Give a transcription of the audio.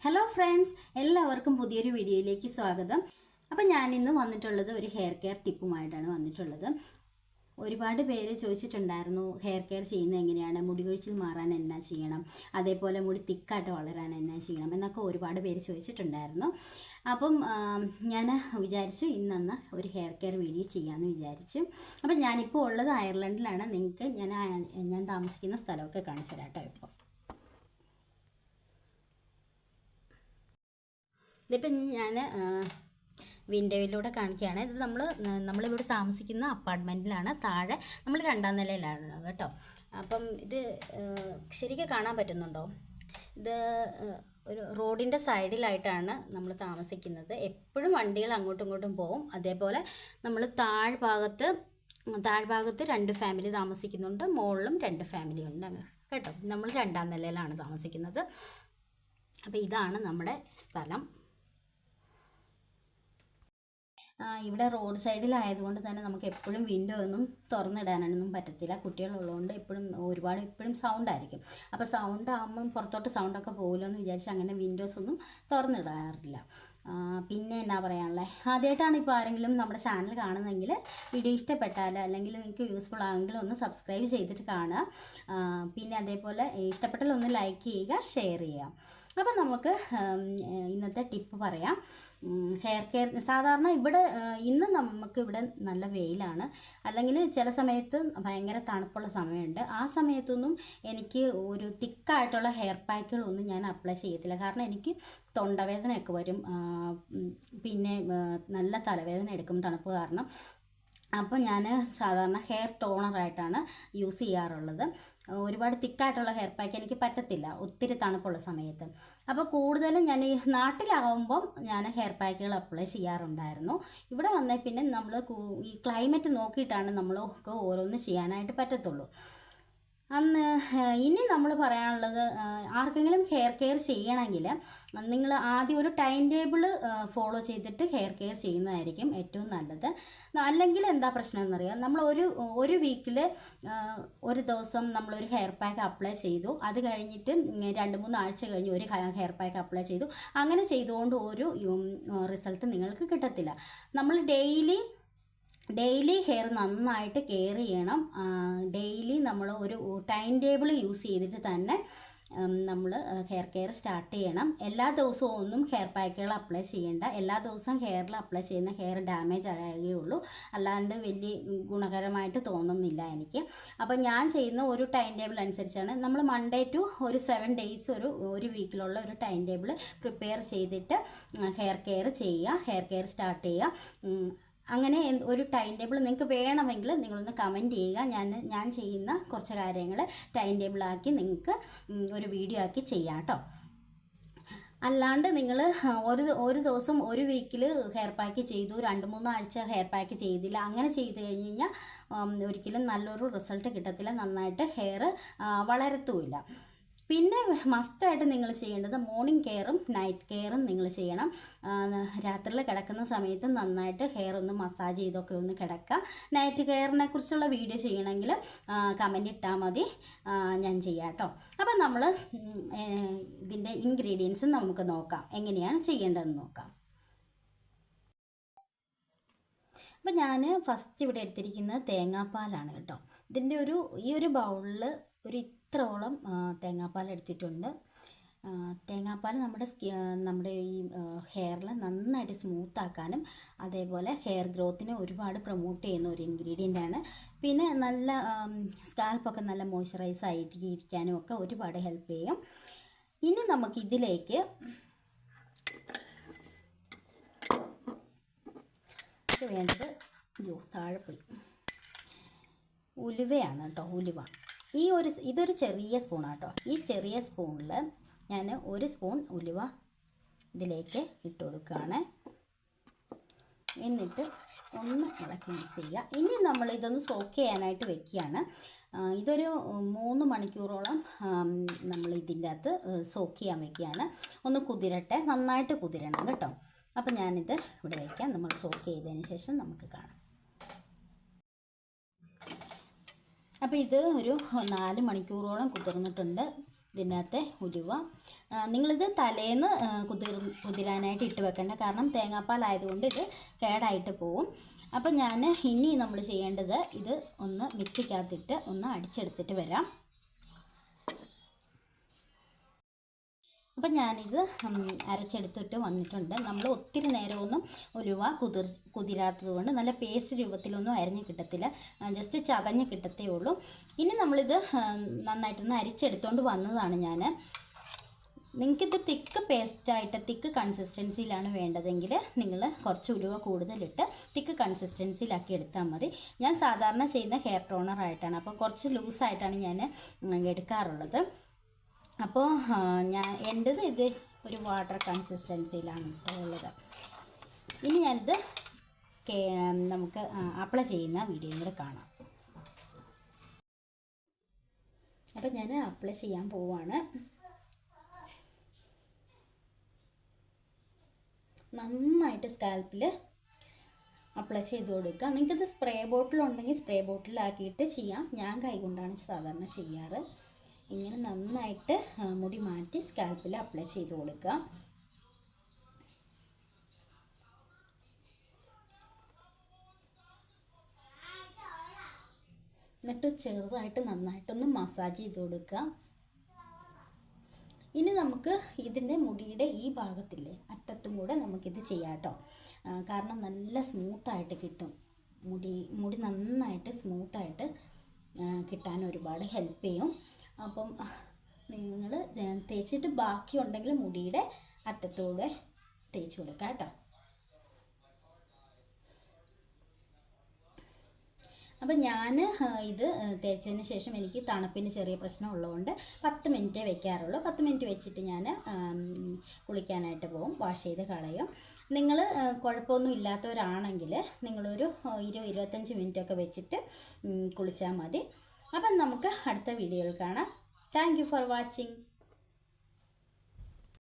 Hello friends, എല്ലാവർക്കും പുതിയൊരു വീഡിയോയിലേക്ക് സ്വാഗതം. അപ്പോൾ ഞാനിന്ന് വന്നിട്ടുള്ളത് ഒരു ഹെയർ കെയർ ടിപ്പുമായിട്ടാണ് വന്നിട്ടുള്ളത്. ഒരുപാട് പേര് ചോദിച്ചിട്ടുണ്ടായിരുന്നു ഹെയർ കെയർ ചെയ്യുന്നത് എങ്ങനെയാണ്, മുടി കൊഴിച്ചിൽ മാറാൻ എന്നാ ചെയ്യണം, അതേപോലെ മുടി തിക്കായിട്ട് വളരാൻ എന്നാ ചെയ്യണം എന്നൊക്കെ ഒരുപാട് പേര് ചോദിച്ചിട്ടുണ്ടായിരുന്നു. അപ്പം ഞാൻ വിചാരിച്ചു ഇന്നൊന്ന് ഒരു ഹെയർ കെയർ വീഡിയോ ചെയ്യാമെന്ന് വിചാരിച്ചു. അപ്പം ഞാനിപ്പോൾ ഉള്ളത് അയർലൻഡിലാണ്. നിങ്ങൾക്ക് ഞാൻ താമസിക്കുന്ന സ്ഥലമൊക്കെ കാണിച്ചു തരാം കേട്ടോ. ഇപ്പോൾ ഇതിപ്പം ഞാൻ വിൻഡോയിലൂടെ കാണിക്കുകയാണ്. ഇത് നമ്മളിവിടെ താമസിക്കുന്ന അപ്പാർട്ട്മെൻറ്റിലാണ്. താഴെ നമ്മൾ 2ാം നിലയിലാണ് കേട്ടോ. അപ്പം ഇത് ശരിക്കും കാണാൻ പറ്റുന്നുണ്ടോ? ഇത് ഒരു റോഡിൻ്റെ സൈഡിലായിട്ടാണ് നമ്മൾ താമസിക്കുന്നത്. എപ്പോഴും വണ്ടികൾ അങ്ങോട്ടും ഇങ്ങോട്ടും പോകും. അതേപോലെ നമ്മൾ താഴ്ഭാഗത്ത് 2 ഫാമിലി താമസിക്കുന്നുണ്ട്, മുകളിലും 2 ഫാമിലി ഉണ്ട് കേട്ടോ. നമ്മൾ 2ാം നിലയിലാണ് താമസിക്കുന്നത്. അപ്പോൾ ഇതാണ് നമ്മുടെ സ്ഥലം. ഇവിടെ റോഡ് സൈഡിലായതുകൊണ്ട് തന്നെ നമുക്ക് എപ്പോഴും വിൻഡോ ഒന്നും തുറന്നിടാനൊന്നും പറ്റത്തില്ല. കുട്ടികളുള്ളതുകൊണ്ട് എപ്പോഴും സൗണ്ടായിരിക്കും. അപ്പോൾ സൗണ്ട് ആകുമ്പം പുറത്തോട്ട് സൗണ്ടൊക്കെ പോകുമല്ലോ എന്ന് വിചാരിച്ച് അങ്ങനെ വിൻഡോസ് ഒന്നും തുറന്നിടാറില്ല. പിന്നെ എന്നാ പറയാനുള്ളത്, ആദ്യമായിട്ടാണ് ഇപ്പോൾ ആരെങ്കിലും നമ്മുടെ ചാനൽ കാണുന്നതെങ്കിൽ വീഡിയോ ഇഷ്ടപ്പെട്ടാൽ അല്ലെങ്കിൽ നിങ്ങൾക്ക് യൂസ്ഫുൾ ആണെങ്കിൽ ഒന്ന് സബ്സ്ക്രൈബ് ചെയ്തിട്ട് കാണുക. പിന്നെ അതേപോലെ ഇഷ്ടപ്പെട്ടാൽ ഒന്ന് ലൈക്ക് ചെയ്യുക, ഷെയർ ചെയ്യുക. അപ്പം നമുക്ക് ഇന്നത്തെ ടിപ്പ് പറയാം. ഹെയർ കെയർ സാധാരണ ഇന്ന് നമുക്കിവിടെ നല്ല വെയിലാണ്, അല്ലെങ്കിൽ ചില സമയത്ത് ഭയങ്കര തണുപ്പുള്ള സമയമുണ്ട്. ആ സമയത്തൊന്നും എനിക്ക് ഒരു തിക്കായിട്ടുള്ള ഹെയർ പാക്കുകളൊന്നും ഞാൻ അപ്ലൈ ചെയ്യത്തില്ല. കാരണം എനിക്ക് തൊണ്ടവേദനയൊക്കെ വരും, പിന്നെ നല്ല തലവേദന എടുക്കും തണുപ്പ് കാരണം. അപ്പോൾ ഞാൻ സാധാരണ ഹെയർ ടോണറായിട്ടാണ് യൂസ് ചെയ്യാറുള്ളത്. ഒരുപാട് തിക്കായിട്ടുള്ള ഹെയർ പാക്ക് എനിക്ക് പറ്റത്തില്ല ഒത്തിരി തണുപ്പുള്ള സമയത്ത്. അപ്പോൾ കൂടുതലും ഞാൻ ഈ നാട്ടിലാവുമ്പം ഞാൻ ഹെയർ പാക്കുകൾ അപ്ലൈ ചെയ്യാറുണ്ടായിരുന്നു. ഇവിടെ വന്നേ പിന്നെ നമ്മൾ ഈ ക്ലൈമറ്റ് നോക്കിയിട്ടാണ് നമ്മൾക്ക് ഓരോന്ന് ചെയ്യാനായിട്ട് പറ്റത്തുള്ളൂ. ഇനി നമ്മൾ പറയാനുള്ളത്, ആർക്കെങ്കിലും ഹെയർ കെയർ ചെയ്യണമെങ്കിൽ നിങ്ങൾ ആദ്യം ഒരു ടൈം ടേബിൾ ഫോളോ ചെയ്തിട്ട് ഹെയർ കെയർ ചെയ്യുന്നതായിരിക്കും ഏറ്റവും നല്ലത്. അല്ലെങ്കിൽ എന്താ പ്രശ്നം എന്നറിയാം, നമ്മൾ ഒരു വീക്കിൽ ഒരു ദിവസം നമ്മളൊരു ഹെയർ പാക്ക് അപ്ലൈ ചെയ്തു, അത് കഴിഞ്ഞിട്ട് 2-3 ആഴ്ച കഴിഞ്ഞ് ഒരു ഹെയർ പാക്ക് അപ്ലൈ ചെയ്തു. അങ്ങനെ ചെയ്തുകൊണ്ട് ഒരു റിസൾട്ട് നിങ്ങൾക്ക് കിട്ടത്തില്ല. നമ്മൾ ഡെയിലി ഹെയർ നന്നായിട്ട് കെയർ ചെയ്യണം. ഡെയിലി നമ്മൾ ഒരു ടൈം ടേബിൾ യൂസ് ചെയ്തിട്ട് തന്നെ നമ്മൾ ഹെയർ കെയർ സ്റ്റാർട്ട് ചെയ്യണം. എല്ലാ ദിവസവും ഒന്നും ഹെയർ പാക്കുകൾ അപ്ലൈ ചെയ്യേണ്ട. എല്ലാ ദിവസവും ഹെയറിൽ അപ്ലൈ ചെയ്യുന്ന ഹെയർ ഡാമേജ് ആകുകയുള്ളൂ, അല്ലാണ്ട് വലിയ ഗുണകരമായിട്ട് തോന്നുന്നില്ല എനിക്ക്. അപ്പോൾ ഞാൻ ചെയ്യുന്ന ഒരു ടൈം ടേബിൾ അനുസരിച്ചാണ്. നമ്മൾ മൺഡേ ടു ഒരു 7 ഡേയ്സ് ഒരു വീക്കിലുള്ള ഒരു ടൈം ടേബിൾ പ്രിപ്പയർ ചെയ്തിട്ട് ഹെയർ കെയർ ചെയ്യുക, ഹെയർ കെയർ സ്റ്റാർട്ട് ചെയ്യുക. അങ്ങനെ ഒരു ടൈം ടേബിൾ നിങ്ങൾക്ക് വേണമെങ്കിൽ നിങ്ങളൊന്ന് കമൻറ്റ് ചെയ്യുക. ഞാൻ ചെയ്യുന്ന കുറച്ച് കാര്യങ്ങൾ ടൈം ടേബിളാക്കി നിങ്ങൾക്ക് ഒരു വീഡിയോ ആക്കി ചെയ്യാം കേട്ടോ. അല്ലാണ്ട് നിങ്ങൾ ഒരു ദിവസം ഒരു വീക്കിൽ ഹെയർ പാക്ക് ചെയ്തു, 2-3 ആഴ്ച ഹെയർ പാക്ക് ചെയ്തില്ല, അങ്ങനെ ചെയ്ത് കഴിഞ്ഞ് കഴിഞ്ഞാൽ ഒരിക്കലും നല്ലൊരു റിസൾട്ട് കിട്ടത്തില്ല, നന്നായിട്ട് ഹെയർ വളരത്തുമില്ല. പിന്നെ മസ്റ്റായിട്ട് നിങ്ങൾ ചെയ്യേണ്ടത് മോർണിംഗ് കെയറും നൈറ്റ് കെയറും നിങ്ങൾ ചെയ്യണം. രാത്രിയിൽ കിടക്കുന്ന സമയത്ത് നന്നായിട്ട് ഹെയർ ഒന്ന് മസാജ് ചെയ്തൊക്കെ ഒന്ന് കിടക്കുക. നൈറ്റ് കെയറിനെ കുറിച്ചുള്ള വീഡിയോ ചെയ്യണമെങ്കിൽ കമൻറ്റ് ഇട്ടാൽ മതി, ഞാൻ ചെയ്യാം കേട്ടോ. അപ്പം നമ്മൾ ഇതിൻ്റെ ഇൻഗ്രീഡിയൻസ് നമുക്ക് നോക്കാം, എങ്ങനെയാണ് ചെയ്യേണ്ടതെന്ന് നോക്കാം. അപ്പം ഞാൻ ഫസ്റ്റ് ഇവിടെ എടുത്തിരിക്കുന്നത് തേങ്ങാപ്പാലാണ് കേട്ടോ. ഇതിൻ്റെ ഈ ഒരു ബൗളിൽ ഇത്രോളം തേങ്ങാപ്പാൽ എടുത്തിട്ടുണ്ട്. തേങ്ങാപ്പാൽ നമ്മുടെ ഈ ഹെയറിൽ നന്നായിട്ട് സ്മൂത്താക്കാനും അതേപോലെ ഹെയർ ഗ്രോത്തിനെ ഒരുപാട് പ്രൊമോട്ട് ചെയ്യുന്ന ഒരു ഇൻഗ്രീഡിയൻ്റാണ്. പിന്നെ നല്ല സ്കാൽപ്പൊക്കെ നല്ല മോയ്സ്ചറൈസ് ആയിട്ട് ഇരിക്കാനും ഒക്കെ ഒരുപാട് ഹെൽപ്പ് ചെയ്യും. ഇനി നമുക്കിതിലേക്ക് വേണ്ടത് താഴെ പോയി ഉലുവയാണ് കേട്ടോ. ഉലുവ ഇതൊരു ചെറിയ സ്പൂണാണ് കേട്ടോ. ഈ ചെറിയ സ്പൂണിൽ ഞാൻ 1 സ്പൂൺ ഉലുവ ഇതിലേക്ക് ഇട്ട് കൊടുക്കുകയാണ്. എന്നിട്ട് ഒന്ന് ഇളക്കി മിക്സ് ചെയ്യുക. ഇനി നമ്മൾ ഇതൊന്ന് സോക്ക് ചെയ്യാനായിട്ട് വെക്കുകയാണ്. ഇതൊരു 3 മണിക്കൂറോളം നമ്മൾ ഇതിൻ്റെ അകത്ത് സോക്ക് ചെയ്യാൻ വെക്കുകയാണ്. ഒന്ന് കുതിരട്ടെ, നന്നായിട്ട് കുതിരണം കേട്ടോ. അപ്പം ഞാനിത് ഇവിടെ വയ്ക്കാം. നമ്മൾ സോക്ക് ചെയ്തതിന് ശേഷം നമുക്ക് കാണാം. അപ്പോൾ ഇത് ഒരു 4 മണിക്കൂറോളം കുതിർന്നിട്ടുണ്ട്. ഇതിനകത്തെ ഉലുവ. നിങ്ങളിത് തലേന്ന് കുതിരാനായിട്ട് ഇട്ട് വെക്കേണ്ട, കാരണം തേങ്ങാപ്പാലായതുകൊണ്ട് ഇത് കേടായിട്ട് പോവും. അപ്പം ഇനി നമ്മൾ ചെയ്യേണ്ടത് ഇത് ഒന്ന് മിക്സിക്കകത്തിട്ട് ഒന്ന് അടിച്ചെടുത്തിട്ട് വരാം. അപ്പം ഞാനിത് അരച്ചെടുത്തിട്ട് വന്നിട്ടുണ്ട്. നമ്മൾ ഒത്തിരി നേരമൊന്നും ഉലുവ കുതിരാത്തത് കൊണ്ട് നല്ല പേസ്റ്റ് രൂപത്തിലൊന്നും അരിഞ്ഞ് കിട്ടത്തില്ല, ജസ്റ്റ് ചതഞ്ഞ് കിട്ടത്തേ ഉള്ളൂ. ഇനി നമ്മളിത് നന്നായിട്ടൊന്ന് അരിച്ചെടുത്തുകൊണ്ട് വന്നതാണ് ഞാൻ. നിങ്ങൾക്കിത് തിക്ക് കൺസിസ്റ്റൻസിയിലാണ് വേണ്ടതെങ്കിൽ നിങ്ങൾ കുറച്ച് ഉലുവ കൂടുതലിട്ട് തിക്ക് കൺസിസ്റ്റൻസിയിലാക്കി എടുത്താൽ മതി. ഞാൻ സാധാരണ ചെയ്യുന്ന ഹെയർ ടോണറായിട്ടാണ്, അപ്പോൾ കുറച്ച് ലൂസായിട്ടാണ് ഞാൻ എടുക്കാറുള്ളത്. അപ്പോൾ എൻ്റേത് ഇത് ഒരു വാട്ടർ കൺസിസ്റ്റൻസിയിലാണ് ഉള്ളത്. ഇനി ഞാനിത് നമുക്ക് അപ്ലൈ ചെയ്യുന്ന വീഡിയോ കൂടെ കാണാം. അപ്പോൾ ഞാൻ അപ്ലൈ ചെയ്യാൻ പോവാണ്. നന്നായിട്ട് സ്കാൽപ്പിൽ അപ്ലൈ ചെയ്ത് കൊടുക്കുക. നിങ്ങൾക്കിത് സ്പ്രേ ബോട്ടിലുണ്ടെങ്കിൽ സ്പ്രേ ബോട്ടിലാക്കിയിട്ട് ചെയ്യാം. ഞാൻ കൈകൊണ്ടാണ് സാധാരണ ചെയ്യാറ്. ഇങ്ങനെ നന്നായിട്ട് മുടി മാറ്റി സ്കാൽപ്പിൽ അപ്ലൈ ചെയ്ത് കൊടുക്കുക. എന്നിട്ട് ചെറുതായിട്ട് നന്നായിട്ടൊന്ന് മസാജ് ചെയ്ത് കൊടുക്കുക. ഇനി നമുക്ക് ഇതിൻ്റെ മുടിയുടെ ഈ ഭാഗത്തില്ലേ അറ്റത്തും കൂടെ നമുക്കിത് ചെയ്യാം കേട്ടോ. കാരണം നല്ല സ്മൂത്തായിട്ട് കിട്ടും. മുടി നന്നായിട്ട് സ്മൂത്തായിട്ട് കിട്ടാൻ ഒരുപാട് ഹെൽപ്പ് ചെയ്യും. അപ്പം നിങ്ങൾ തേച്ചിട്ട് ബാക്കി ഉണ്ടെങ്കിൽ മുടിയുടെ അറ്റത്തൂടെ തേച്ച് കൊടുക്കുക കേട്ടോ. അപ്പം ഞാൻ ഇത് തേച്ചതിന് ശേഷം എനിക്ക് തണുപ്പിന് ചെറിയ പ്രശ്നം ഉള്ളതുകൊണ്ട് 10 മിനിറ്റേ വെക്കാറുള്ളൂ. 10 മിനിറ്റ് വെച്ചിട്ട് ഞാൻ കുളിക്കാനായിട്ട് പോകും, വാഷ് ചെയ്ത് കളയും. നിങ്ങൾ കുഴപ്പമൊന്നും ഇല്ലാത്തവരാണെങ്കിൽ നിങ്ങളൊരു 20-25 മിനിറ്റൊക്കെ വെച്ചിട്ട് കുളിച്ചാൽ മതി. അപ്പം നമുക്ക് അടുത്ത വീഡിയോയിൽ കാണാം. Thank you for watching.